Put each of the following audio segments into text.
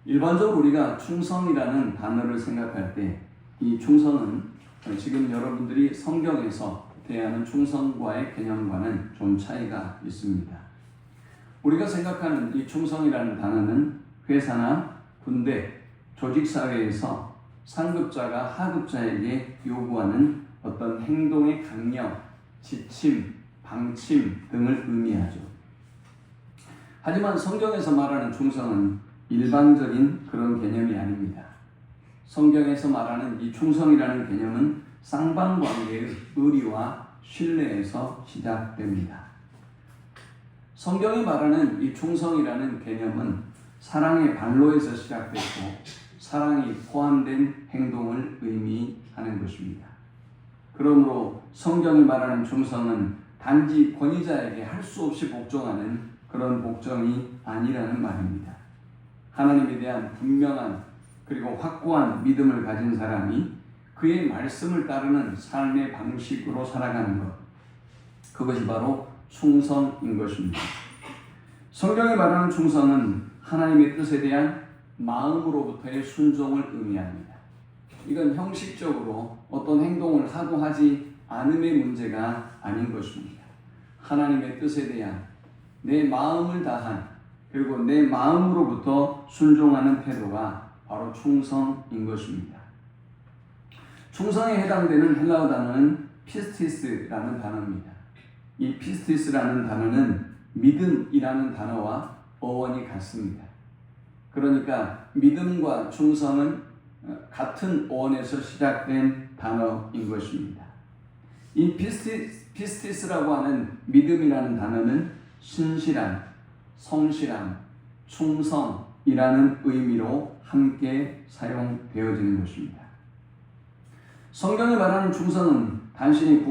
일반적으로 우리가 충성이라는 단어를 생각할 때 이 충성은 지금 여러분들이 성경에서 대하는 충성과의 개념과는 좀 차이가 있습니다. 우리가 생각하는 이 충성이라는 단어는 회사나 군대, 조직사회에서 상급자가 하급자에게 요구하는 어떤 행동의 강령, 지침, 방침 등을 의미하죠. 하지만 성경에서 말하는 충성은 일반적인 그런 개념이 아닙니다. 성경에서 말하는 이 충성이라는 개념은 쌍방관계의 의리와 신뢰에서 시작됩니다. 성경이 말하는 이 충성이라는 개념은 사랑의 반로에서 시작됐고 사랑이 포함된 행동을 의미하는 것입니다. 그러므로 성경이 말하는 충성은 단지 권위자에게 할 수 없이 복종하는 그런 복종이 아니라는 말입니다. 하나님에 대한 분명한 그리고 확고한 믿음을 가진 사람이 그의 말씀을 따르는 삶의 방식으로 살아가는 것, 그것이 바로 충성인 것입니다. 성경이 말하는 충성은 하나님의 뜻에 대한 마음으로부터의 순종을 의미합니다. 이건 형식적으로 어떤 행동을 하고 하지 않음의 문제가 아닌 것입니다. 하나님의 뜻에 대한 내 마음을 다한 그리고 내 마음으로부터 순종하는 태도가 바로 충성인 것입니다. 충성에 해당되는 헬라어 단어는 피스티스라는 단어입니다. 이 피스티스라는 단어는 믿음이라는 단어와 어원이 같습니다. 그러니까 믿음과 충성은 같은 어원에서 시작된 단어인 것입니다. 이 피스티스라고 하는 믿음이라는 단어는 신실한, 성실한, 충성이라는 의미로 함께 사용되어지는 것입니다. 성경이 말하는 충성은 단순히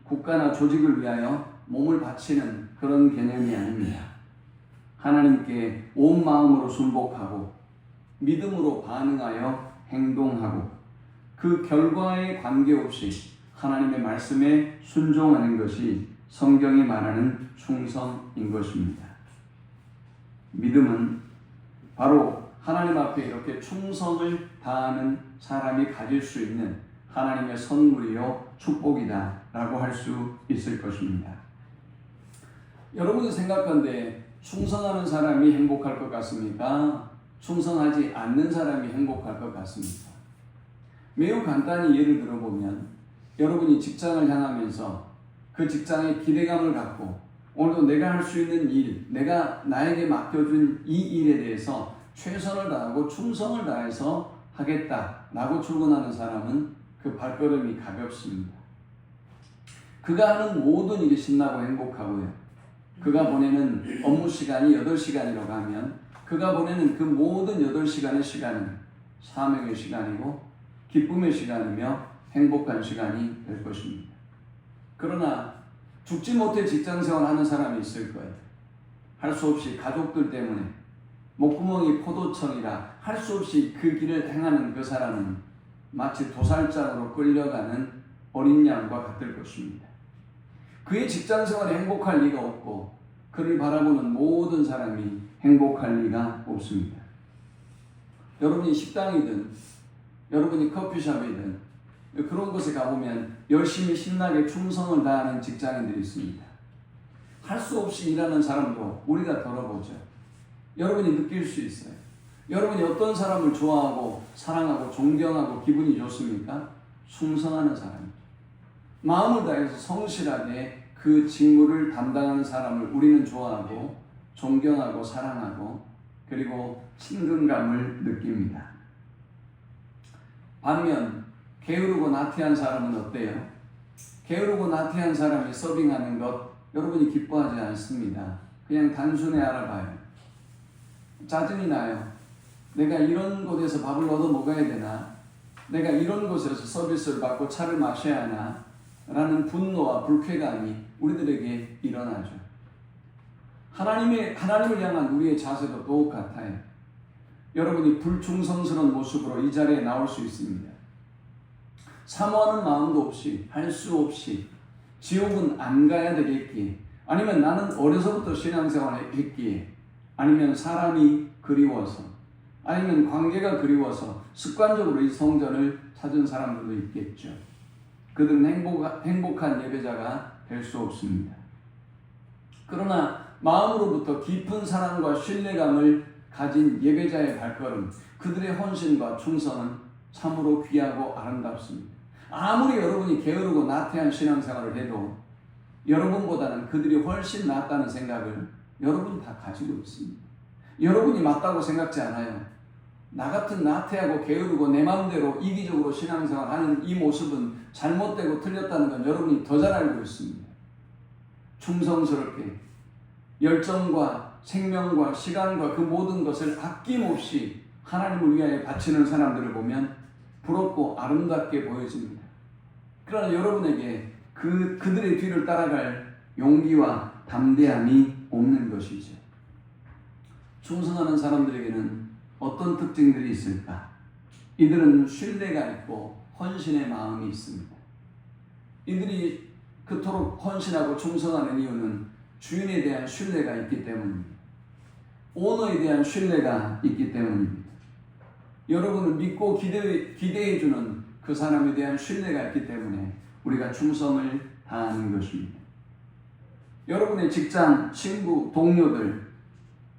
국가나 조직을 위하여 몸을 바치는 그런 개념이 아닙니다. 하나님께 온 마음으로 순복하고 믿음으로 반응하여 행동하고 그 결과에 관계없이 하나님의 말씀에 순종하는 것이 성경이 말하는 충성인 것입니다. 믿음은 바로 하나님 앞에 이렇게 충성을 다하는 사람이 가질 수 있는 하나님의 선물이요 축복이다 라고 할 수 있을 것입니다. 여러분이 생각한데 충성하는 사람이 행복할 것 같습니까? 충성하지 않는 사람이 행복할 것 같습니까? 매우 간단히 예를 들어보면 여러분이 직장을 향하면서 그 직장에 기대감을 갖고 오늘도 내가 할 수 있는 일, 내가 나에게 맡겨준 이 일에 대해서 최선을 다하고 충성을 다해서 하겠다라고 출근하는 사람은 그 발걸음이 가볍습니다. 그가 하는 모든 일이 신나고 행복하고요. 그가 보내는 업무 시간이 8시간이라고 하면 그가 보내는 그 모든 8시간의 시간은 사명의 시간이고 기쁨의 시간이며 행복한 시간이 될 것입니다. 그러나 죽지 못해 직장생활 하는 사람이 있을 거예요. 할 수 없이 가족들 때문에 목구멍이 포도청이라 할 수 없이 그 길을 행하는 그 사람은 마치 도살장으로 끌려가는 어린 양과 같을 것입니다. 그의 직장생활에 행복할 리가 없고 그를 바라보는 모든 사람이 행복할 리가 없습니다. 여러분이 식당이든 여러분이 커피숍이든 그런 곳에 가보면 열심히 신나게 충성을 다하는 직장인들이 있습니다. 할 수 없이 일하는 사람도 우리가 덜어보죠. 여러분이 느낄 수 있어요. 여러분이 어떤 사람을 좋아하고 사랑하고 존경하고 기분이 좋습니까? 충성하는 사람이죠. 마음을 다해서 성실하게 그 직무를 담당하는 사람을 우리는 좋아하고 존경하고 사랑하고 그리고 친근감을 느낍니다. 반면 게으르고 나태한 사람은 어때요? 게으르고 나태한 사람이 서빙하는 것 여러분이 기뻐하지 않습니다. 그냥 단순히 알아봐요. 짜증이 나요. 내가 이런 곳에서 밥을 얻어 먹어야 되나? 내가 이런 곳에서 서비스를 받고 차를 마셔야 하나? 라는 분노와 불쾌감이 우리들에게 일어나죠. 하나님을 향한 우리의 자세도 똑같아요. 여러분이 불충성스러운 모습으로 이 자리에 나올 수 있습니다. 사모하는 마음도 없이 할 수 없이 지옥은 안 가야 되겠기에 아니면 나는 어려서부터 신앙생활을 했기에 아니면 사람이 그리워서, 아니면 관계가 그리워서 습관적으로 이 성전을 찾은 사람들도 있겠죠. 그들은 행복한 예배자가 될 수 없습니다. 그러나 마음으로부터 깊은 사랑과 신뢰감을 가진 예배자의 발걸음, 그들의 헌신과 충성은 참으로 귀하고 아름답습니다. 아무리 여러분이 게으르고 나태한 신앙생활을 해도 여러분보다는 그들이 훨씬 낫다는 생각을 여러분 다 가지고 있습니다. 여러분이 맞다고 생각지 않아요. 나 같은 나태하고 게으르고 내 마음대로 이기적으로 신앙생활하는 이 모습은 잘못되고 틀렸다는 건 여러분이 더 잘 알고 있습니다. 충성스럽게 열정과 생명과 시간과 그 모든 것을 아낌없이 하나님을 위하여 바치는 사람들을 보면 부럽고 아름답게 보여집니다. 그러나 여러분에게 그들의 뒤를 따라갈 용기와 담대함이 없는 것이죠. 충성하는 사람들에게는 어떤 특징들이 있을까? 이들은 신뢰가 있고 헌신의 마음이 있습니다. 이들이 그토록 헌신하고 충성하는 이유는 주인에 대한 신뢰가 있기 때문입니다. 오너에 대한 신뢰가 있기 때문입니다. 여러분을 믿고 기대해주는 그 사람에 대한 신뢰가 있기 때문에 우리가 충성을 다하는 것입니다. 여러분의 직장, 친구, 동료들,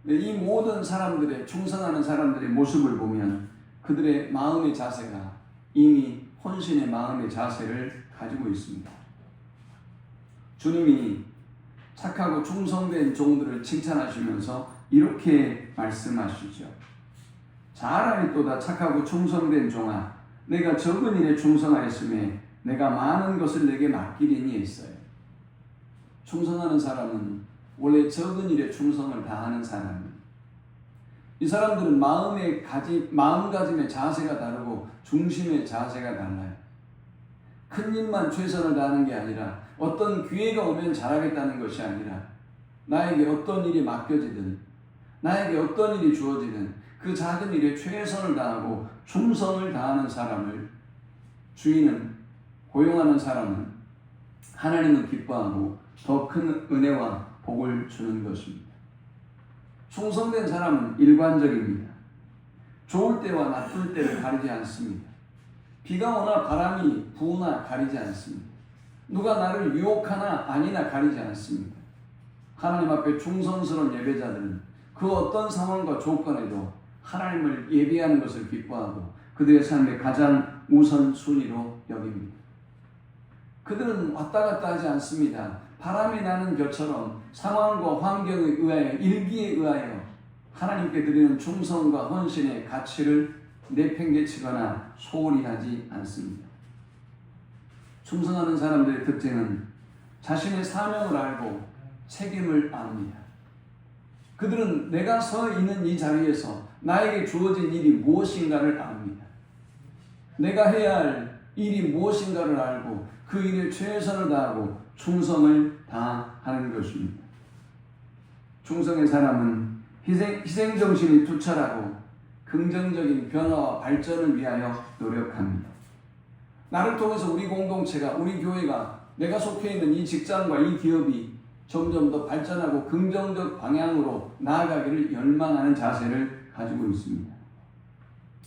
이 모든 사람들의 충성하는 사람들의 모습을 보면 그들의 마음의 자세가 이미 헌신의 마음의 자세를 가지고 있습니다. 주님이 착하고 충성된 종들을 칭찬하시면서 이렇게 말씀하시죠. 잘하였도다 착하고 충성된 종아, 내가 적은 일에 충성하였음에 내가 많은 것을 내게 맡기리니 했어요. 충성하는 사람은 원래 적은 일에 충성을 다하는 사람입니다. 이 사람들은 마음가짐의 자세가 다르고 중심의 자세가 달라요. 큰 일만 최선을 다하는 게 아니라 어떤 기회가 오면 잘하겠다는 것이 아니라 나에게 어떤 일이 맡겨지든 나에게 어떤 일이 주어지든 그 작은 일에 최선을 다하고 충성을 다하는 사람을 주인은, 고용하는 사람은 하나님은 기뻐하고 더 큰 은혜와 복을 주는 것입니다. 충성된 사람은 일관적입니다. 좋을 때와 나쁠 때를 가리지 않습니다. 비가 오나 바람이 부으나 가리지 않습니다. 누가 나를 유혹하나 아니나 가리지 않습니다. 하나님 앞에 충성스러운 예배자들은 그 어떤 상황과 조건에도 하나님을 예배하는 것을 기뻐하고 그들의 삶의 가장 우선순위로 여깁니다. 그들은 왔다 갔다 하지 않습니다. 바람이 나는 겨처럼 상황과 환경에 의하여, 일기에 의하여 하나님께 드리는 충성과 헌신의 가치를 내팽개치거나 소홀히 하지 않습니다. 충성하는 사람들의 특징은 자신의 사명을 알고 책임을 압니다. 그들은 내가 서 있는 이 자리에서 나에게 주어진 일이 무엇인가를 압니다. 내가 해야 할 일이 무엇인가를 알고 그 일에 최선을 다하고 충성을 다하는 것입니다. 충성의 사람은 희생정신이 투철하고 긍정적인 변화와 발전을 위하여 노력합니다. 나를 통해서 우리 공동체가, 우리 교회가, 내가 속해 있는 이 직장과 이 기업이 점점 더 발전하고 긍정적 방향으로 나아가기를 열망하는 자세를 가지고 있습니다.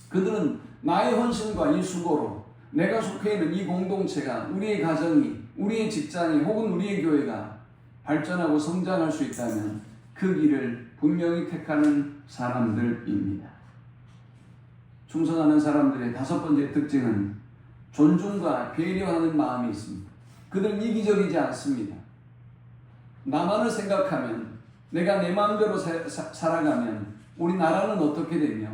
그들은 나의 헌신과 이 수고로 내가 속해 있는 이 공동체가, 우리의 가정이, 우리의 직장이 혹은 우리의 교회가 발전하고 성장할 수 있다면 그 길을 분명히 택하는 사람들입니다. 충성하는 사람들의 다섯 번째 특징은 존중과 배려하는 마음이 있습니다. 그들은 이기적이지 않습니다. 나만을 생각하면, 내가 내 마음대로 살아가면 우리 나라는 어떻게 되며,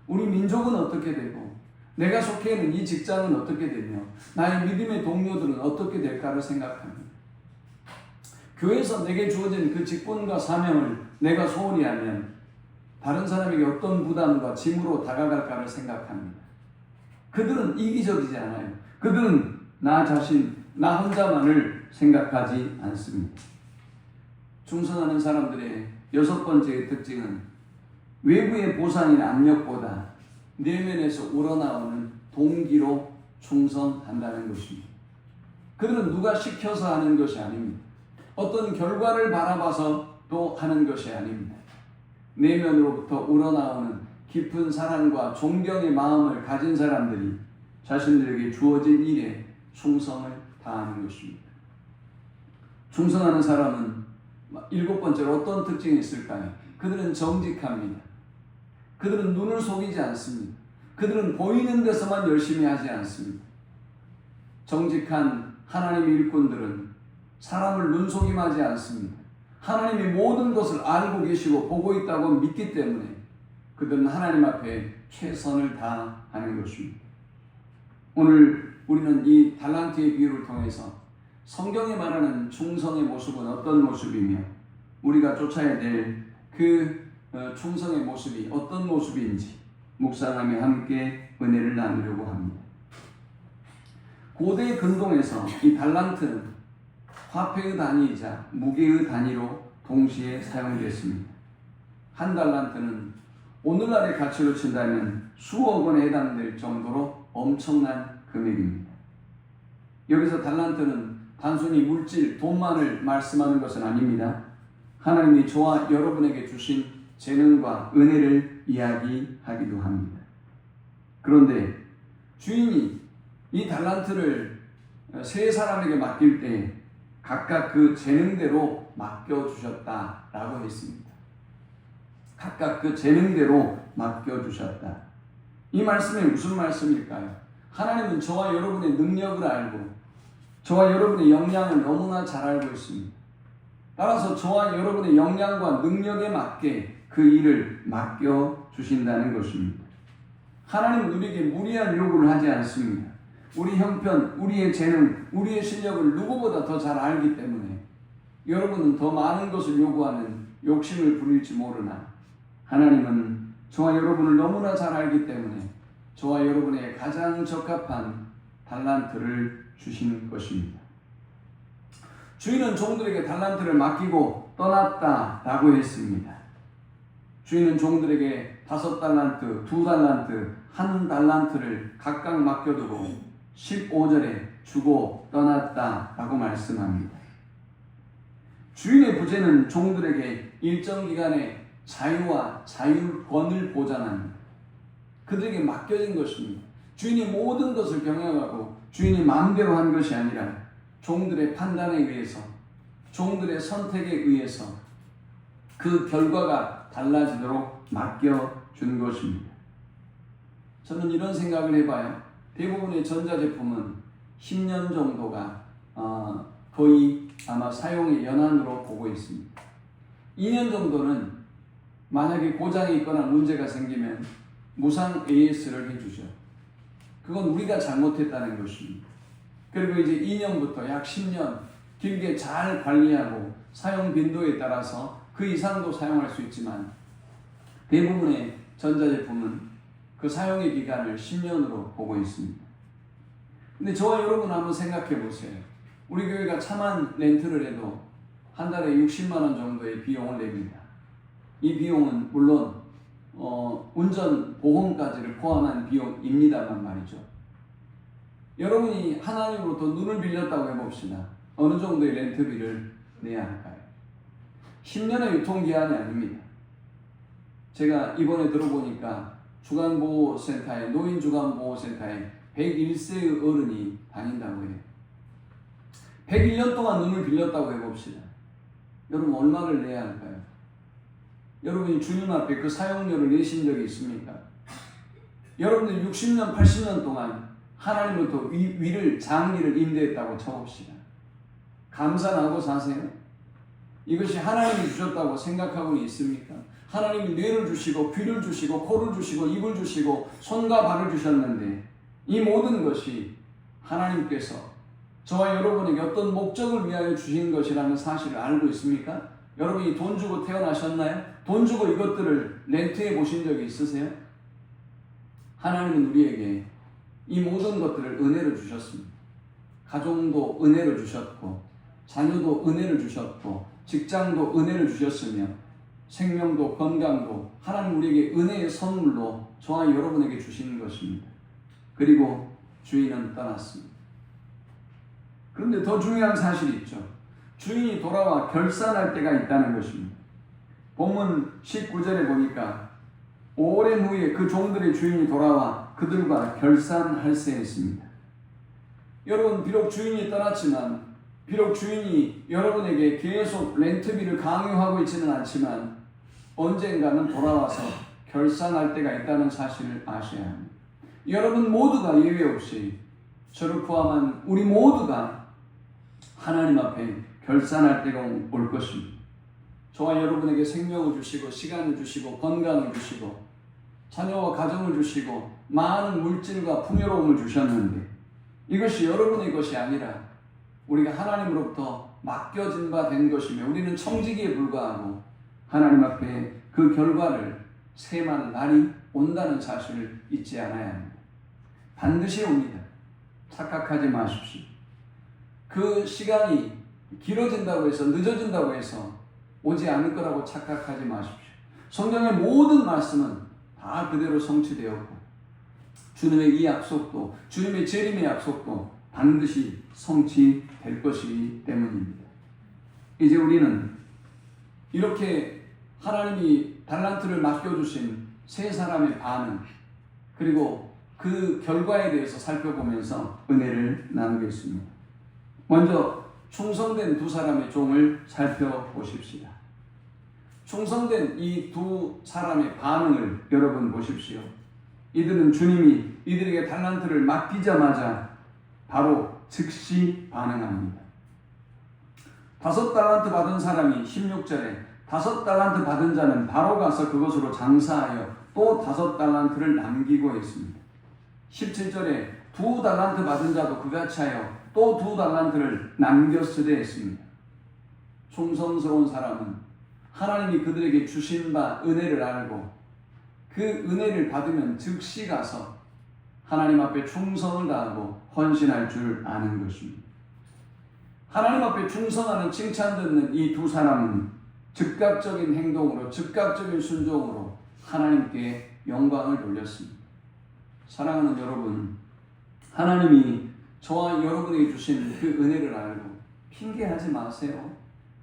우리 민족은 어떻게 되고, 내가 속해 있는 이 직장은 어떻게 되며, 나의 믿음의 동료들은 어떻게 될까를 생각합니다. 교회에서 내게 주어진 그 직분과 사명을 내가 소홀히 하면 다른 사람에게 어떤 부담과 짐으로 다가갈까를 생각합니다. 그들은 이기적이지 않아요. 그들은 나 자신, 나 혼자만을 생각하지 않습니다. 충성하는 사람들의 여섯 번째 특징은 외부의 보상이나 압력보다 내면에서 우러나오는 동기로 충성한다는 것입니다. 그들은 누가 시켜서 하는 것이 아닙니다. 어떤 결과를 바라봐서 또 하는 것이 아닙니다. 내면으로부터 우러나오는 깊은 사랑과 존경의 마음을 가진 사람들이 자신들에게 주어진 일에 충성을 다하는 것입니다. 충성하는 사람은 7번째로 어떤 특징이 있을까요? 그들은 정직합니다. 그들은 눈을 속이지 않습니다. 그들은 보이는 데서만 열심히 하지 않습니다. 정직한 하나님의 일꾼들은 사람을 눈속임하지 않습니다. 하나님이 모든 것을 알고 계시고 보고 있다고 믿기 때문에 그들은 하나님 앞에 최선을 다하는 것입니다. 오늘 우리는 이 달란트의 비유를 통해서 성경이 말하는 충성의 모습은 어떤 모습이며 우리가 쫓아야 될 그 충성의 모습이 어떤 모습인지 묵상하며 함께 은혜를 나누려고 합니다. 고대 근동에서 이 달란트는 화폐의 단위이자 무게의 단위로 동시에 사용됐습니다. 한 달란트는 오늘날의 가치로 친다면 수억 원에 해당될 정도로 엄청난 금액입니다. 여기서 달란트는 단순히 물질, 돈만을 말씀하는 것은 아닙니다. 하나님이 저와 여러분에게 주신 재능과 은혜를 이야기하기도 합니다. 그런데 주인이 이 달란트를 세 사람에게 맡길 때 각각 그 재능대로 맡겨주셨다라고 했습니다. 각각 그 재능대로 맡겨주셨다. 이 말씀이 무슨 말씀일까요? 하나님은 저와 여러분의 능력을 알고 저와 여러분의 역량을 너무나 잘 알고 있습니다. 따라서 저와 여러분의 역량과 능력에 맞게 그 일을 맡겨주신다는 것입니다. 하나님은 우리에게 무리한 요구를 하지 않습니다. 우리 형편, 우리의 재능, 우리의 실력을 누구보다 더 잘 알기 때문에 여러분은 더 많은 것을 요구하는 욕심을 부릴지 모르나 하나님은 저와 여러분을 너무나 잘 알기 때문에 저와 여러분의 가장 적합한 달란트를 주신 것입니다. 주인은 종들에게 달란트를 맡기고 떠났다라고 했습니다. 주인은 종들에게 5달란트, 2달란트, 1달란트를 각각 맡겨두고 15절에 주고 떠났다라고 말씀합니다. 주인의 부재는 종들에게 일정 기간의 자유와 자율권을 보장합니다. 그들에게 맡겨진 것입니다. 주인이 모든 것을 경영하고 주인이 마음대로 한 것이 아니라 종들의 판단에 의해서, 종들의 선택에 의해서 그 결과가 달라지도록 맡겨준 것입니다. 저는 이런 생각을 해봐요. 대부분의 전자제품은 10년 정도가 거의 아마 사용의 연한으로 보고 있습니다. 2년 정도는 만약에 고장이 있거나 문제가 생기면 무상 AS를 해주죠. 그건 우리가 잘못했다는 것입니다. 그리고 이제 2년부터 약 10년 길게 잘 관리하고 사용 빈도에 따라서 그 이상도 사용할 수 있지만 대부분의 전자제품은 그 사용의 기간을 10년으로 보고 있습니다. 근데 저와 여러분 한번 생각해 보세요. 우리 교회가 차만 렌트를 해도 한 달에 60만 원 정도의 비용을 냅니다. 이 비용은 물론 운전 보험까지를 포함한 비용입니다만 말이죠. 여러분이 하나님으로부터 눈을 빌렸다고 해봅시다. 어느 정도의 렌트비를 내야 할까요? 10년의 유통기한이 아닙니다. 제가 이번에 들어보니까 주간보호센터에, 노인주간보호센터에 101세의 어른이 다닌다고 해요. 101년 동안 눈을 빌렸다고 해봅시다. 여러분 얼마를 내야 할까요? 여러분이 주님 앞에 그 사용료를 내신 적이 있습니까? 여러분들 60년, 80년 동안 하나님부터 장기를 임대했다고 쳐봅시다. 감사하고 사세요? 이것이 하나님이 주셨다고 생각하고는 있습니까? 하나님이 뇌를 주시고 귀를 주시고 코를 주시고 입을 주시고 손과 발을 주셨는데 이 모든 것이 하나님께서 저와 여러분에게 어떤 목적을 위하여 주신 것이라는 사실을 알고 있습니까? 여러분이 돈 주고 태어나셨나요? 돈 주고 이것들을 렌트해 보신 적이 있으세요? 하나님은 우리에게 이 모든 것들을 은혜로 주셨습니다. 가정도 은혜로 주셨고 자녀도 은혜를 주셨고 직장도 은혜를 주셨으며 생명도 건강도 하나님 우리에게 은혜의 선물로 저와 여러분에게 주시는 것입니다. 그리고 주인은 떠났습니다. 그런데 더 중요한 사실이 있죠. 주인이 돌아와 결산할 때가 있다는 것입니다. 본문 19절에 보니까 오랜 후에 그 종들의 주인이 돌아와 그들과 결산할세했습니다. 여러분, 비록 주인이 떠났지만, 비록 주인이 여러분에게 계속 렌트비를 강요하고 있지는 않지만 언젠가는 돌아와서 결산할 때가 있다는 사실을 아셔야 합니다. 여러분 모두가 예외 없이, 저를 포함한 우리 모두가 하나님 앞에 결산할 때가 올 것입니다. 저와 여러분에게 생명을 주시고 시간을 주시고 건강을 주시고 자녀와 가정을 주시고 많은 물질과 풍요로움을 주셨는데 이것이 여러분의 것이 아니라 우리가 하나님으로부터 맡겨진 바 된 것이며 우리는 청지기에 불과하고 하나님 앞에 그 결과를 세만 날이 온다는 사실을 잊지 않아야 합니다. 반드시 옵니다. 착각하지 마십시오. 그 시간이 길어진다고 해서, 늦어진다고 해서 오지 않을 거라고 착각하지 마십시오. 성경의 모든 말씀은 다 그대로 성취되었고 주님의 이 약속도, 주님의 재림의 약속도 반드시 성취될 것이기 때문입니다. 이제 우리는 이렇게 하나님이 달란트를 맡겨주신 세 사람의 반응, 그리고 그 결과에 대해서 살펴보면서 은혜를 나누겠습니다. 먼저 충성된 두 사람의 종을 살펴보십시다. 충성된 이 두 사람의 반응을 여러분 보십시오. 이들은 주님이 이들에게 달란트를 맡기자마자 바로 즉시 반응합니다. 5달란트 받은 사람이 16절에 5달란트 받은 자는 바로 가서 그것으로 장사하여 또 5달란트를 남기고 있습니다. 17절에 2달란트 받은 자도 그같이 하여 또 2달란트를 남겼으되 했습니다. 충성스러운 사람은 하나님이 그들에게 주신 바 은혜를 알고 그 은혜를 받으면 즉시 가서 하나님 앞에 충성을 다하고 헌신할 줄 아는 것입니다. 하나님 앞에 충성하는 칭찬 듣는 이 두 사람은 즉각적인 행동으로, 즉각적인 순종으로 하나님께 영광을 돌렸습니다. 사랑하는 여러분, 하나님이 저와 여러분에게 주신 그 은혜를 알고 핑계하지 마세요.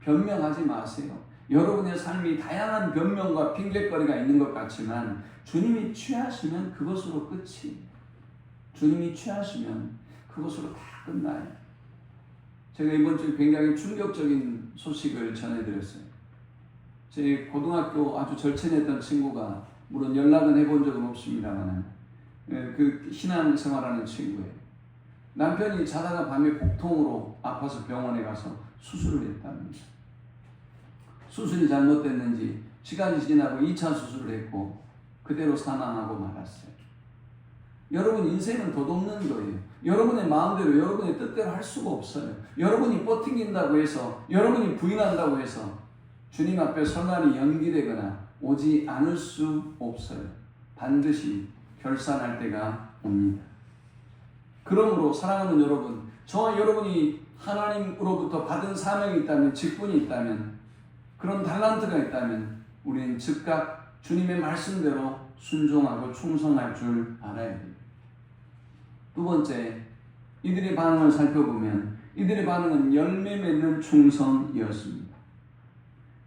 변명하지 마세요. 여러분의 삶이 다양한 변명과 핑계거리가 있는 것 같지만 주님이 취하시면 그것으로 끝이, 주님이 취하시면 그것으로 다 끝나요. 제가 이번 주에 굉장히 충격적인 소식을 전해드렸어요. 제 고등학교 아주 절친했던 친구가, 물론 연락은 해본 적은 없습니다만 그 신앙생활하는 친구예요. 남편이 자다가 밤에 복통으로 아파서 병원에 가서 수술을 했답니다. 수술이 잘못됐는지 시간이 지나고 2차 수술을 했고 그대로 사망하고 말았어요. 여러분, 인생은 덧없는 거예요. 여러분의 마음대로, 여러분의 뜻대로 할 수가 없어요. 여러분이 버팅긴다고 해서, 여러분이 부인한다고 해서 주님 앞에 선날이 연기되거나 오지 않을 수 없어요. 반드시 결산할 때가 옵니다. 그러므로 사랑하는 여러분, 저와 여러분이 하나님으로부터 받은 사명이 있다면, 직분이 있다면, 그런 달란트가 있다면 우리는 즉각 주님의 말씀대로 순종하고 충성할 줄 알아야 됩니다. 두 번째, 이들의 반응을 살펴보면 이들의 반응은 열매 맺는 충성이었습니다.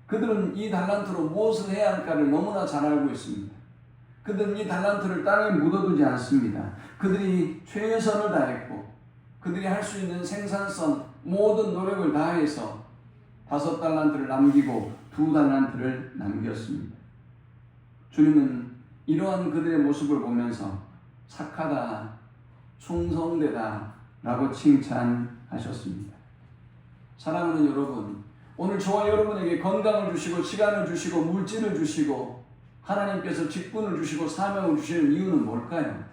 그들은 이 달란트로 무엇을 해야 할까를 너무나 잘 알고 있습니다. 그들은 이 달란트를 땅에 묻어두지 않습니다. 그들이 최선을 다했고 그들이 할 수 있는 생산성, 모든 노력을 다해서 5달란트를 남기고 2달란트를 남겼습니다. 주님은 이러한 그들의 모습을 보면서 착하다, 충성되다 라고 칭찬하셨습니다. 사랑하는 여러분, 오늘 저와 여러분에게 건강을 주시고 시간을 주시고 물질을 주시고 하나님께서 직분을 주시고 사명을 주시는 이유는 뭘까요?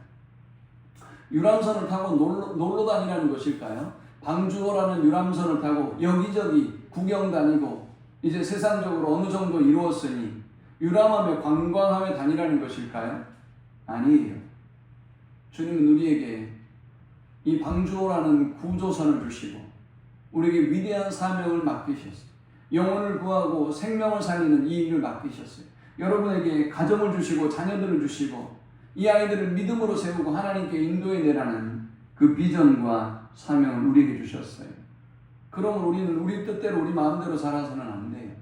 유람선을 타고 놀러 다니라는 것일까요? 방주호라는 유람선을 타고 여기저기 구경 다니고 이제 세상적으로 어느 정도 이루었으니 유람하며 관광하며 다니라는 것일까요? 아니에요. 주님은 우리에게 이 방주호라는 구조선을 주시고 우리에게 위대한 사명을 맡기셨어요. 영혼을 구하고 생명을 살리는 이 일을 맡기셨어요. 여러분에게 가정을 주시고 자녀들을 주시고 이 아이들을 믿음으로 세우고 하나님께 인도해내라는 그 비전과 사명을 우리에게 주셨어요. 그러면 우리는 우리 뜻대로 우리 마음대로 살아서는 안 돼요.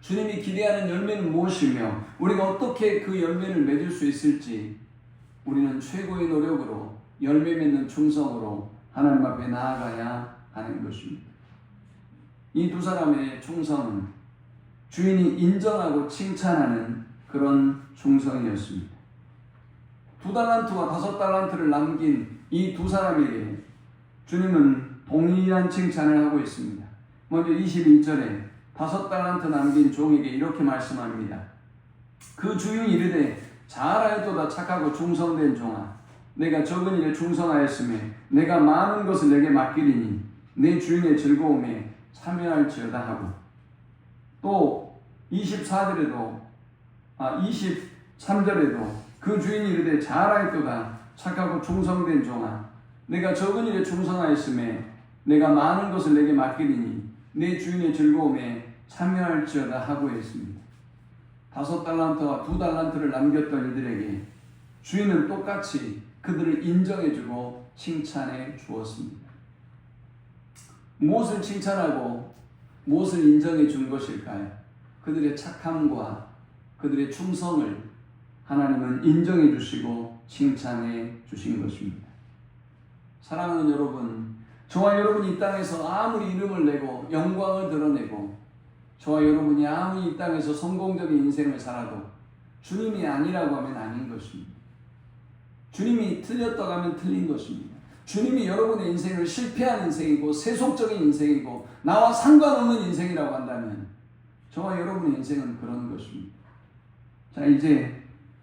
주님이 기대하는 열매는 무엇이며 우리가 어떻게 그 열매를 맺을 수 있을지 우리는 최고의 노력으로 열매 맺는 충성으로 하나님 앞에 나아가야 하는 것입니다. 이 두 사람의 충성은 주인이 인정하고 칭찬하는 그런 충성이었습니다. 2달란트와 5달란트를 남긴 이 두 사람에게 주님은 동일한 칭찬을 하고 있습니다. 먼저 21절에 5달란트 남긴 종에게 이렇게 말씀합니다. 그 주인이 이르되 잘하였도다 착하고 충성된 종아, 내가 적은 일에 충성하였으며 내가 많은 것을 내게 맡기리니 내 주인의 즐거움에 참여할지어다 하고, 또 23절에도 그 주인이 이르되 잘하였도다 착하고 충성된 종아, 내가 적은 일에 충성하였으며 내가 많은 것을 내게 맡기리니 내 주인의 즐거움에 참여할지어다 하고 했습니다. 5달란트와 2달란트를 남겼던 이들에게 주인은 똑같이 그들을 인정해주고 칭찬해 주었습니다. 무엇을 칭찬하고 무엇을 인정해 준 것일까요? 그들의 착함과 그들의 충성을 하나님은 인정해 주시고 칭찬해 주신 것입니다. 사랑하는 여러분, 저와 여러분이 이 땅에서 아무리 이름을 내고 영광을 드러내고 저와 여러분이 아무리 이 땅에서 성공적인 인생을 살아도 주님이 아니라고 하면 아닌 것입니다. 주님이 틀렸다고 하면 틀린 것입니다. 주님이 여러분의 인생을 실패한 인생이고 세속적인 인생이고 나와 상관없는 인생이라고 한다면 저와 여러분의 인생은 그런 것입니다. 자, 이제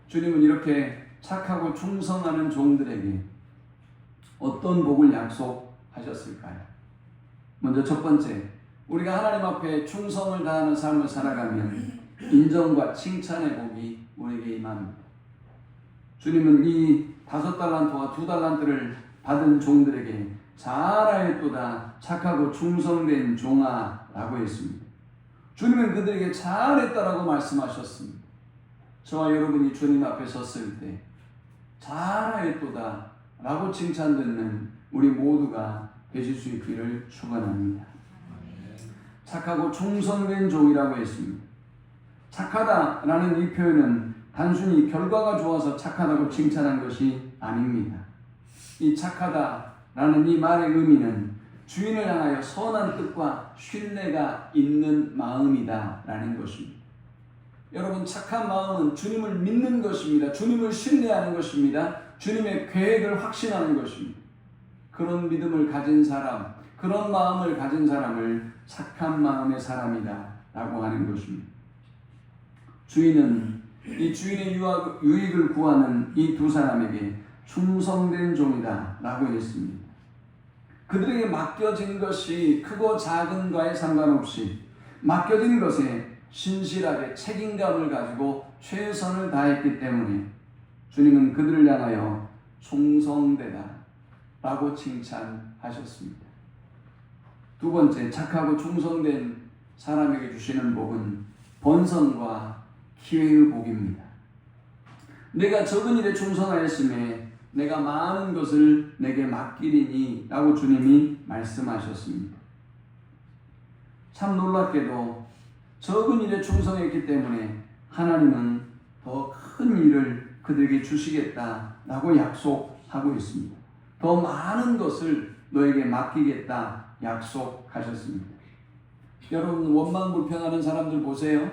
주님은 이렇게 착하고 충성하는 종들에게 어떤 복을 약속하셨을까요? 먼저 첫 번째, 우리가 하나님 앞에 충성을 다하는 삶을 살아가면 인정과 칭찬의 복이 우리에게 임합니다. 주님은 이 5달란트와 2달란트를 받은 종들에게 잘하였도다 착하고 충성된 종아라고 했습니다. 주님은 그들에게 잘했다라고 말씀하셨습니다. 저와 여러분이 주님 앞에 섰을 때 잘하였도다 라고 칭찬 듣는 우리 모두가 되실 수 있기를 축원합니다. 착하고 충성된 종이라고 했습니다. 착하다라는 이 표현은 단순히 결과가 좋아서 착하다고 칭찬한 것이 아닙니다. 이 착하다라는 이 말의 의미는 주인을 향하여 선한 뜻과 신뢰가 있는 마음이다 라는 것입니다. 여러분, 착한 마음은 주님을 믿는 것입니다. 주님을 신뢰하는 것입니다. 주님의 계획을 확신하는 것입니다. 그런 믿음을 가진 사람, 그런 마음을 가진 사람을 착한 마음의 사람이다 라고 하는 것입니다. 주인은 이 주인의 유익을 구하는 이 두 사람에게 충성된 종이다 라고 했습니다. 그들에게 맡겨진 것이 크고 작은과에 상관없이 맡겨진 것에 신실하게 책임감을 가지고 최선을 다했기 때문에 주님은 그들을 향하여 충성되다 라고 칭찬하셨습니다. 두 번째, 착하고 충성된 사람에게 주시는 복은 번성과 기회의 복입니다. 내가 적은 일에 충성하였으며 내가 많은 것을 내게 맡기리니 라고 주님이 말씀하셨습니다. 참 놀랍게도 적은 일에 충성했기 때문에 하나님은 더 큰 일을 그들에게 주시겠다라고 약속하고 있습니다. 더 많은 것을 너에게 맡기겠다 약속하셨습니다. 여러분, 원망불평하는 사람들 보세요.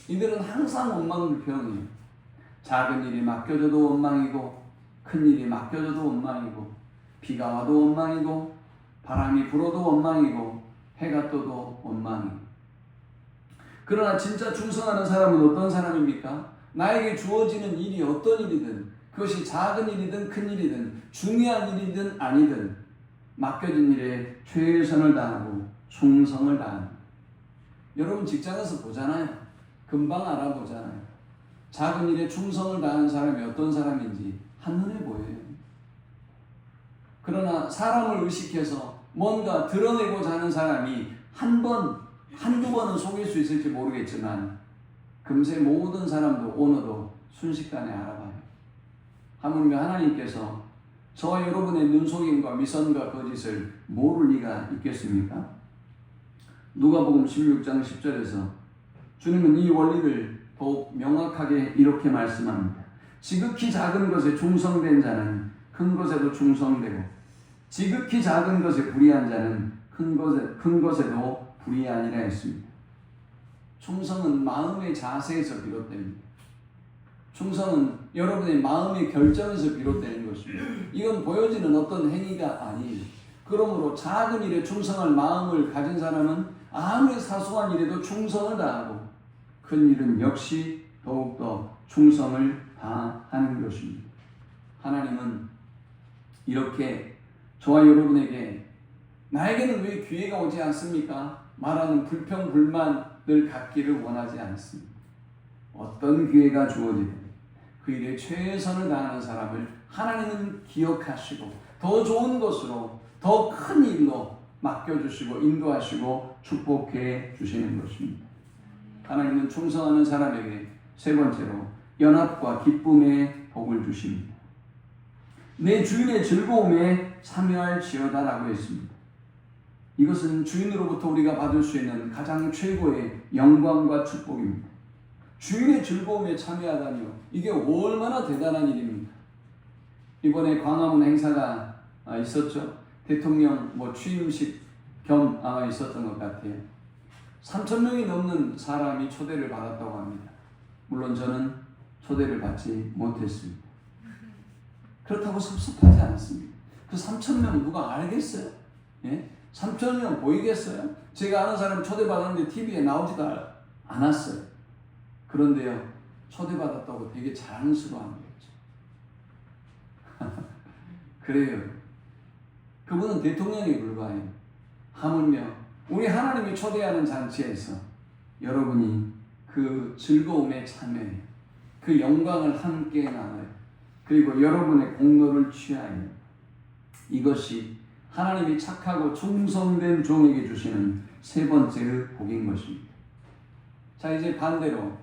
이들은 항상 원망불평이에요. 작은 일이 맡겨져도 원망이고 큰 일이 맡겨져도 원망이고 비가 와도 원망이고 바람이 불어도 원망이고 해가 떠도 원망이고. 그러나 진짜 충성하는 사람은 어떤 사람입니까? 나에게 주어지는 일이 어떤 일이든 그것이 작은 일이든 큰 일이든 중요한 일이든 아니든 맡겨진 일에 최선을 다하고 충성을 다하는. 여러분, 직장에서 보잖아요. 금방 알아보잖아요. 작은 일에 충성을 다하는 사람이 어떤 사람인지 한눈에 보여요. 그러나 사람을 의식해서 뭔가 드러내고자 하는 사람이 한두 번은 속일 수 있을지 모르겠지만 금세 모든 사람도 오늘도 순식간에 알아봐요. 하물며 하나님께서 저와 여러분의 눈속임과 미선과 거짓을 모를 리가 있겠습니까? 누가복음 16장 10절에서 주님은 이 원리를 더욱 명확하게 이렇게 말씀합니다. 지극히 작은 것에 충성된 자는 큰 것에도 충성되고 지극히 작은 것에 불의한 자는 큰 것에도 불의하니라 했습니다. 충성은 마음의 자세에서 비롯됩니다. 충성은 여러분의 마음의 결정에서 비롯되는 것입니다. 이건 보여지는 어떤 행위가 아니에요. 그러므로 작은 일에 충성할 마음을 가진 사람은 아무리 사소한 일에도 충성을 다하고 큰 일은 역시 더욱더 충성을 다하는 것입니다. 하나님은 이렇게 저와 여러분에게 나에게는 왜 기회가 오지 않습니까? 말하는 불평불만을 갖기를 원하지 않습니다. 어떤 기회가 주어지든 그 일에 최선을 다하는 사람을 하나님은 기억하시고 더 좋은 것으로 더 큰 일로 맡겨주시고 인도하시고 축복해 주시는 것입니다. 하나님은 충성하는 사람에게 세 번째로 연합과 기쁨의 복을 주십니다. 내 주인의 즐거움에 참여할지어다라고 했습니다. 이것은 주인으로부터 우리가 받을 수 있는 가장 최고의 영광과 축복입니다. 주인의 즐거움에 참여하다니요. 이게 얼마나 대단한 일입니까? 이번에 광화문 행사가 있었죠. 대통령 취임식 겸 있었던 것 같아요. 3,000명이 넘는 사람이 초대를 받았다고 합니다. 물론 저는 초대를 받지 못했습니다. 그렇다고 섭섭하지 않습니다. 그 3,000명 누가 알겠어요? 예? 3,000명 보이겠어요? 제가 아는 사람 초대받았는데 TV에 나오지도 않았어요. 그런데요, 초대받았다고 되게 자랑스러워하는 거죠. 그래요. 그분은 대통령에 불과해요. 하물며 우리 하나님이 초대하는 잔치에서 여러분이 그 즐거움에 참여해요. 그 영광을 함께 나눠요. 그리고 여러분의 공로를 취하여 이것이 하나님이 착하고 충성된 종에게 주시는 세 번째의 복인 것입니다. 자, 이제 반대로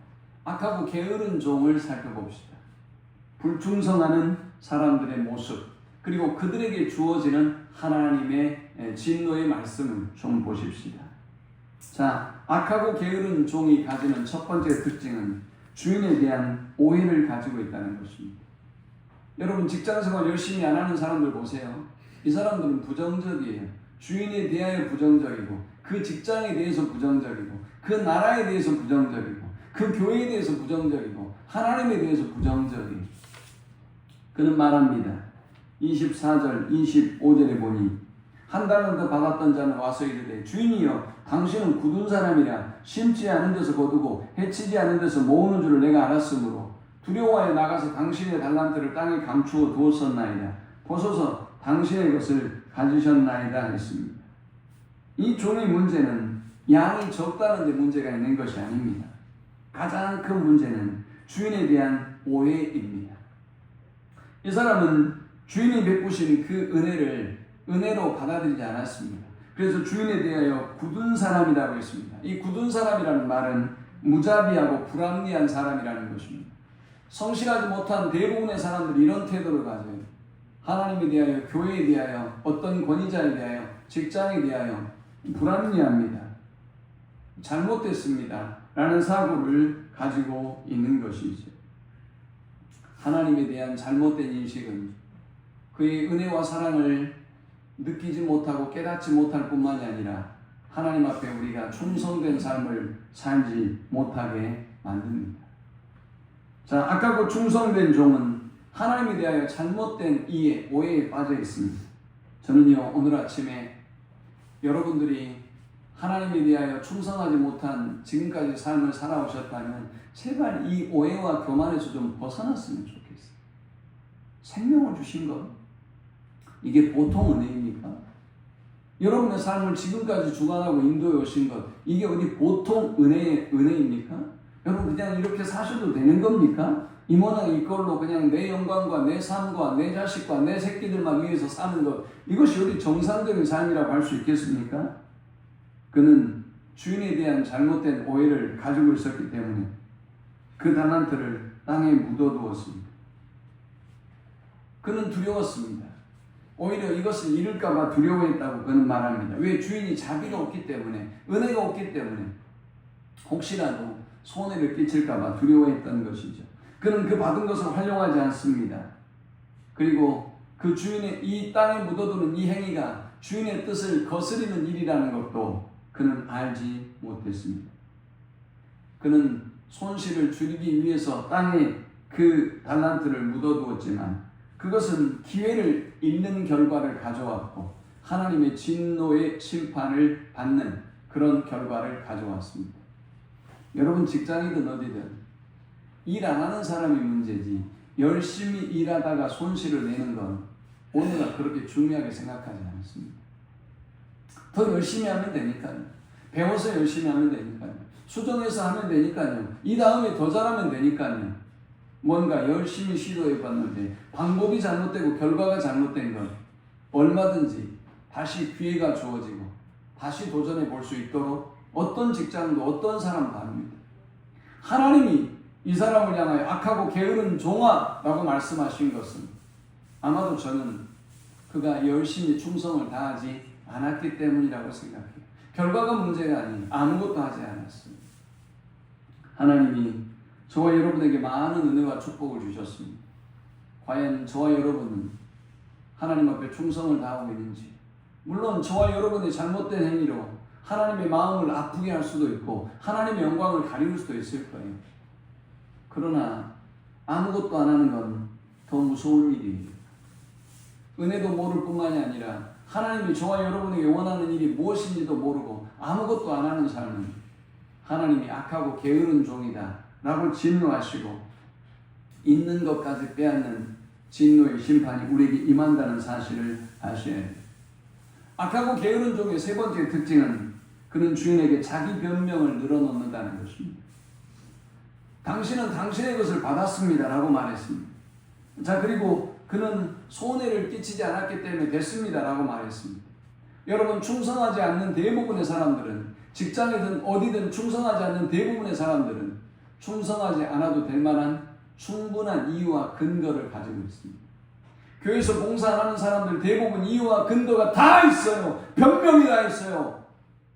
악하고 게으른 종을 살펴봅시다. 불충성하는 사람들의 모습, 그리고 그들에게 주어지는 하나님의 진노의 말씀을 좀 보십시다. 자, 악하고 게으른 종이 가지는 첫 번째 특징은 주인에 대한 오해를 가지고 있다는 것입니다. 여러분, 직장생활 열심히 안 하는 사람들 보세요. 이 사람들은 부정적이에요. 주인에 대하여 부정적이고, 그 직장에 대해서 부정적이고, 그 나라에 대해서 부정적이고, 그 교회에 대해서 부정적이고, 하나님에 대해서 부정적이에요. 그는 말합니다. 24절, 25절에 보니 한 달란트 받았던 자는 와서 이르되 주인이여 당신은 굳은 사람이라 심지 않은 데서 거두고 해치지 않은 데서 모으는 줄을 내가 알았으므로 두려워하여 나가서 당신의 달란트를 땅에 감추어 두었었나이다. 보소서 당신의 것을 가지셨나이다 했습니다. 이 종의 문제는 양이 적다는 데 문제가 있는 것이 아닙니다. 가장 큰 문제는 주인에 대한 오해입니다. 이 사람은 주인이 베푸신 그 은혜를 은혜로 받아들이지 않았습니다. 그래서 주인에 대하여 굳은 사람이라고 했습니다. 이 굳은 사람이라는 말은 무자비하고 불합리한 사람이라는 것입니다. 성실하지 못한 대부분의 사람들이 이런 태도를 가져요. 하나님에 대하여, 교회에 대하여, 어떤 권위자에 대하여, 직장에 대하여 불합리합니다. 잘못됐습니다. 라는 사고를 가지고 있는 것이죠. 하나님에 대한 잘못된 인식은 그의 은혜와 사랑을 느끼지 못하고 깨닫지 못할 뿐만이 아니라 하나님 앞에 우리가 충성된 삶을 살지 못하게 만듭니다. 자, 악하고 충성된 종은 하나님에 대하여 잘못된 이해, 오해에 빠져 있습니다. 저는요, 오늘 아침에 여러분들이 하나님에 대하여 충성하지 못한 지금까지 삶을 살아오셨다면 제발 이 오해와 교만에서 좀 벗어났으면 좋겠어요. 생명을 주신 것, 이게 보통 은혜입니까? 여러분의 삶을 지금까지 주관하고 인도해 오신 것, 이게 어디 보통 은혜입니까? 여러분 그냥 이렇게 사셔도 되는 겁니까? 이 모양 이걸로 그냥 내 영광과 내 삶과 내 자식과 내 새끼들만 위해서 사는 것, 이것이 어디 정상적인 삶이라고 할 수 있겠습니까? 그는 주인에 대한 잘못된 오해를 가지고 있었기 때문에 그 달란트를 땅에 묻어두었습니다. 그는 두려웠습니다. 오히려 이것을 잃을까봐 두려워했다고 그는 말합니다. 왜? 주인이 자비가 없기 때문에, 은혜가 없기 때문에 혹시라도 손해를 끼칠까봐 두려워했던 것이죠. 그는 그 받은 것을 활용하지 않습니다. 그리고 그 주인의 이 땅에 묻어두는 이 행위가 주인의 뜻을 거스리는 일이라는 것도 그는 알지 못했습니다. 그는 손실을 줄이기 위해서 땅에 그 달란트를 묻어두었지만 그것은 기회를 잃는 결과를 가져왔고 하나님의 진노의 심판을 받는 그런 결과를 가져왔습니다. 여러분 직장이든 어디든 일 안 하는 사람이 문제지 열심히 일하다가 손실을 내는 건 오늘날 그렇게 중요하게 생각하지 않습니다. 더 열심히 하면 되니까요. 배워서 열심히 하면 되니까요. 수정해서 하면 되니까요. 이 다음에 더 잘하면 되니까요. 뭔가 열심히 시도해 봤는데 방법이 잘못되고 결과가 잘못된 건 얼마든지 다시 기회가 주어지고 다시 도전해 볼 수 있도록 어떤 직장도 어떤 사람도 합니다. 하나님이 이 사람을 향하여 악하고 게으른 종아라고 말씀하신 것은 아마도 저는 그가 열심히 충성을 다하지 않았기 때문이라고 생각해요. 결과가 문제가 아니에요. 아무것도 하지 않았습니다. 하나님이 저와 여러분에게 많은 은혜와 축복을 주셨습니다. 과연 저와 여러분은 하나님 앞에 충성을 다하고 있는지, 물론 저와 여러분의 잘못된 행위로 하나님의 마음을 아프게 할 수도 있고 하나님의 영광을 가리울 수도 있을 거예요. 그러나 아무것도 안 하는 건 더 무서운 일이에요. 은혜도 모를 뿐만이 아니라 하나님이 저와 여러분에게 원하는 일이 무엇인지도 모르고 아무것도 안 하는 삶은 하나님이 악하고 게으른 종이다 라고 진노하시고 있는 것까지 빼앗는 진노의 심판이 우리에게 임한다는 사실을 아셔야 해요. 악하고 게으른 종의 세 번째 특징은 그는 주인에게 자기 변명을 늘어놓는다는 것입니다. 당신은 당신의 것을 받았습니다 라고 말했습니다. 자, 그리고 그는 손해를 끼치지 않았기 때문에 됐습니다 라고 말했습니다. 여러분, 충성하지 않는 대부분의 사람들은, 직장이든 어디든 충성하지 않는 대부분의 사람들은 충성하지 않아도 될 만한 충분한 이유와 근거를 가지고 있습니다. 교회에서 봉사하는 사람들 대부분 이유와 근거가 다 있어요. 변명이 다 있어요.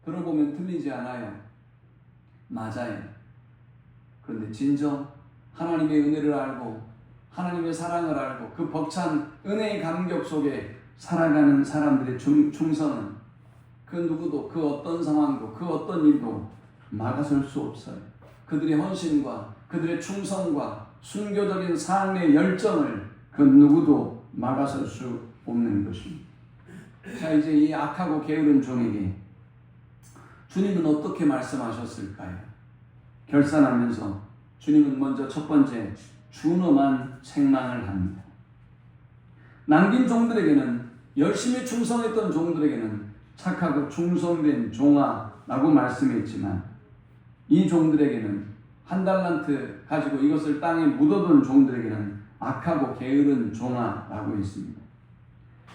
들어보면 틀리지 않아요. 맞아요. 그런데 진정 하나님의 은혜를 알고 하나님의 사랑을 알고 그 벅찬 은혜의 감격 속에 살아가는 사람들의 충성은 그 누구도 그 어떤 상황도 그 어떤 일도 막아설 수 없어요. 그들의 헌신과 그들의 충성과 순교적인 삶의 열정을 그 누구도 막아설 수 없는 것입니다. 자, 이제 이 악하고 게으른 종에게 주님은 어떻게 말씀하셨을까요? 결산하면서 주님은 먼저 첫 번째 준엄한 책망을 합니다. 남긴 종들에게는, 열심히 충성했던 종들에게는 착하고 충성된 종아라고 말씀했지만 이 종들에게는 한 달란트 가지고 이것을 땅에 묻어둔 종들에게는 악하고 게으른 종아라고 했습니다.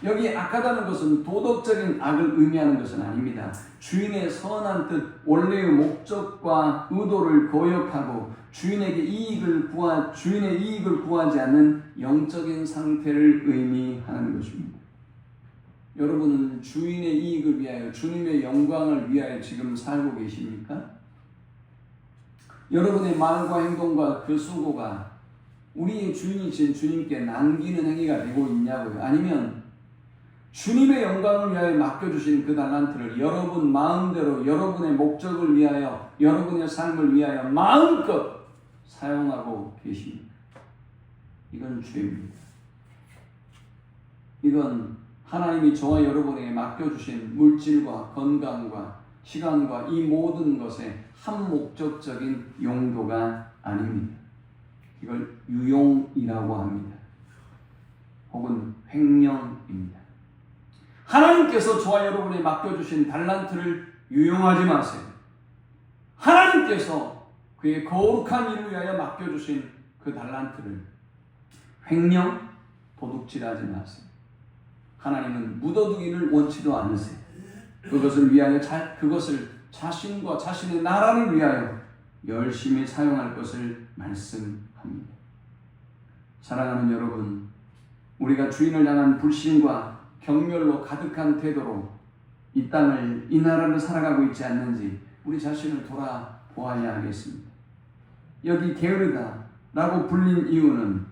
여기 악하다는 것은 도덕적인 악을 의미하는 것은 아닙니다. 주인의 선한 뜻, 원래의 목적과 의도를 거역하고 주인의 이익을 구하지 않는 영적인 상태를 의미하는 것입니다. 여러분은 주인의 이익을 위하여, 주님의 영광을 위하여 지금 살고 계십니까? 여러분의 말과 행동과 그 수고가 우리의 주인이신 주님께 남기는 행위가 되고 있냐고요? 아니면 주님의 영광을 위하여 맡겨주신 그 달란트를 여러분 마음대로 여러분의 목적을 위하여, 여러분의 삶을 위하여 마음껏 사용하고 계십니다. 이건 죄입니다. 이건 하나님이 저와 여러분에게 맡겨주신 물질과 건강과 시간과 이 모든 것의 한 목적적인 용도가 아닙니다. 이걸 유용이라고 합니다. 혹은 횡령입니다. 하나님께서 저와 여러분에 맡겨주신 달란트를 유용하지 마세요. 하나님께서 그의 거룩한 일을 위하여 맡겨주신 그 달란트를 횡령, 도둑질하지 마세요. 하나님은 묻어두기를 원치도 않으세요. 그것을 위하여 그것을 자신과 자신의 나라를 위하여 열심히 사용할 것을 말씀합니다. 사랑하는 여러분, 우리가 주인을 향한 불신과 경멸로 가득한 태도로 이 땅을, 이 나라를 살아가고 있지 않는지 우리 자신을 돌아보아야 하겠습니다. 여기 게으르다라고 불린 이유는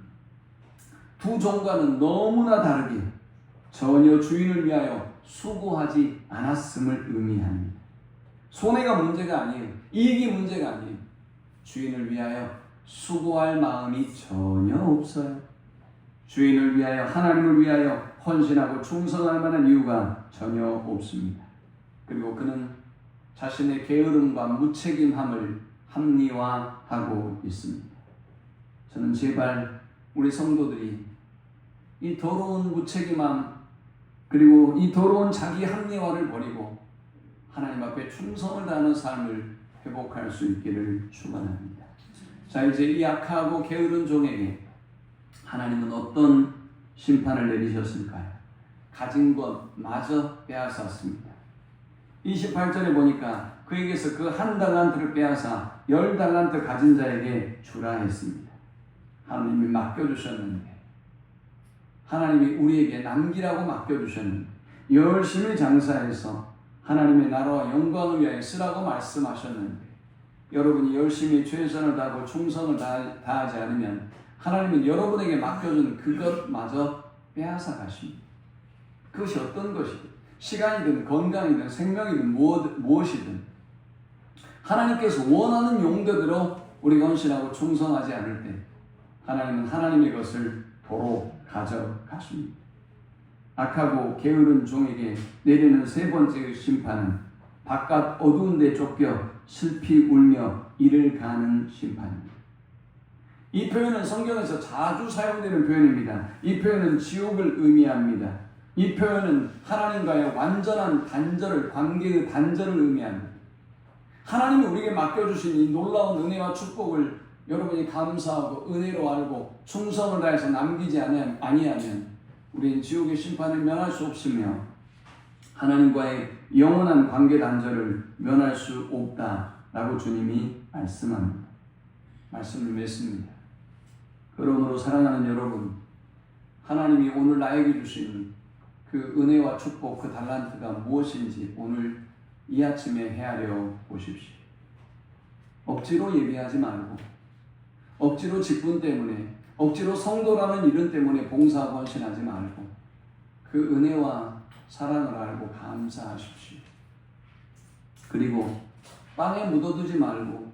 두 종과는 너무나 다르게 전혀 주인을 위하여 수고하지 않았음을 의미합니다. 손해가 문제가 아니에요. 이익이 문제가 아니에요. 주인을 위하여 수고할 마음이 전혀 없어요. 주인을 위하여, 하나님을 위하여 헌신하고 충성할 만한 이유가 전혀 없습니다. 그리고 그는 자신의 게으름과 무책임함을 합리화하고 있습니다. 저는 제발 우리 성도들이 이 더러운 무책임함 그리고 이 더러운 자기 합리화를 버리고 하나님 앞에 충성을 다하는 삶을 회복할 수 있기를 축원합니다. 자, 이제 이 악하고 게으른 종에게 하나님은 어떤 심판을 내리셨을까요? 가진 것마저 빼앗았습니다. 28절에 보니까 그에게서 그 한 달란트를 빼앗아 10달란트 가진 자에게 주라 했습니다. 하나님이 맡겨주셨는데, 하나님이 우리에게 남기라고 맡겨주셨는데 열심히 장사해서 하나님의 나라와 영광을 위하여 쓰라고 말씀하셨는데, 여러분이 열심히 최선을 다하고 충성을 다하지 않으면 하나님은 여러분에게 맡겨준 그것마저 빼앗아 가십니다. 그것이 어떤 것이든, 시간이든 건강이든 생명이든 무엇이든 하나님께서 원하는 용도대로 우리가 헌신하고 충성하지 않을 때 하나님은 하나님의 것을 도로 가져가십니다. 악하고 게으른 종에게 내리는 세 번째 심판은 바깥 어두운 데 쫓겨 슬피 울며 이를 가는 심판입니다. 이 표현은 성경에서 자주 사용되는 표현입니다. 이 표현은 지옥을 의미합니다. 이 표현은 하나님과의 완전한 단절을, 관계의 단절을 의미합니다. 하나님이 우리에게 맡겨주신 이 놀라운 은혜와 축복을 여러분이 감사하고 은혜로 알고 충성을 다해서 남기지 아니하면 우리는 지옥의 심판을 면할 수 없으며 하나님과의 영원한 관계 단절을 면할 수 없다라고 주님이 말씀합니다. 말씀을 맺습니다. 그러므로 사랑하는 여러분, 하나님이 오늘 나에게 주신 그 은혜와 축복, 그 달란트가 무엇인지 오늘 이 아침에 헤아려 보십시오. 억지로 예배하지 말고, 억지로 직분 때문에, 억지로 성도라는 이름 때문에 봉사하고 헌신하지 말고 그 은혜와 사랑을 알고 감사하십시오. 그리고 빵에 묻어두지 말고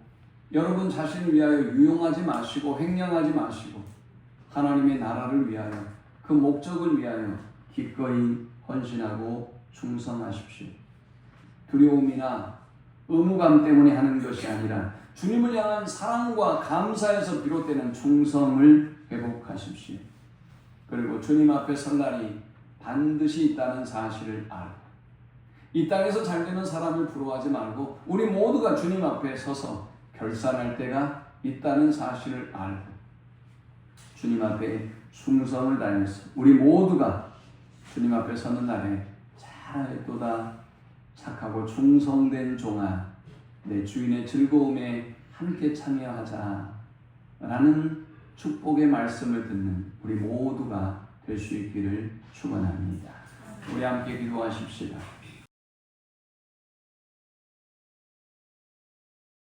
여러분 자신을 위하여 유용하지 마시고 횡령하지 마시고 하나님의 나라를 위하여, 그 목적을 위하여 기꺼이 헌신하고 충성하십시오. 두려움이나 의무감 때문에 하는 것이 아니라 주님을 향한 사랑과 감사에서 비롯되는 충성을 회복하십시오. 그리고 주님 앞에 설 날이 반드시 있다는 사실을 알고 이 땅에서 잘되는 사람을 부러워하지 말고 우리 모두가 주님 앞에 서서 결산할 때가 있다는 사실을 알고 주님 앞에 충성을 다해서 우리 모두가 주님 앞에 서는 날에 잘했도다 착하고 충성된 종아 내 주인의 즐거움에 함께 참여하자 라는 축복의 말씀을 듣는 우리 모두가 될 수 있기를 축원합니다. 우리 함께 기도하십시다.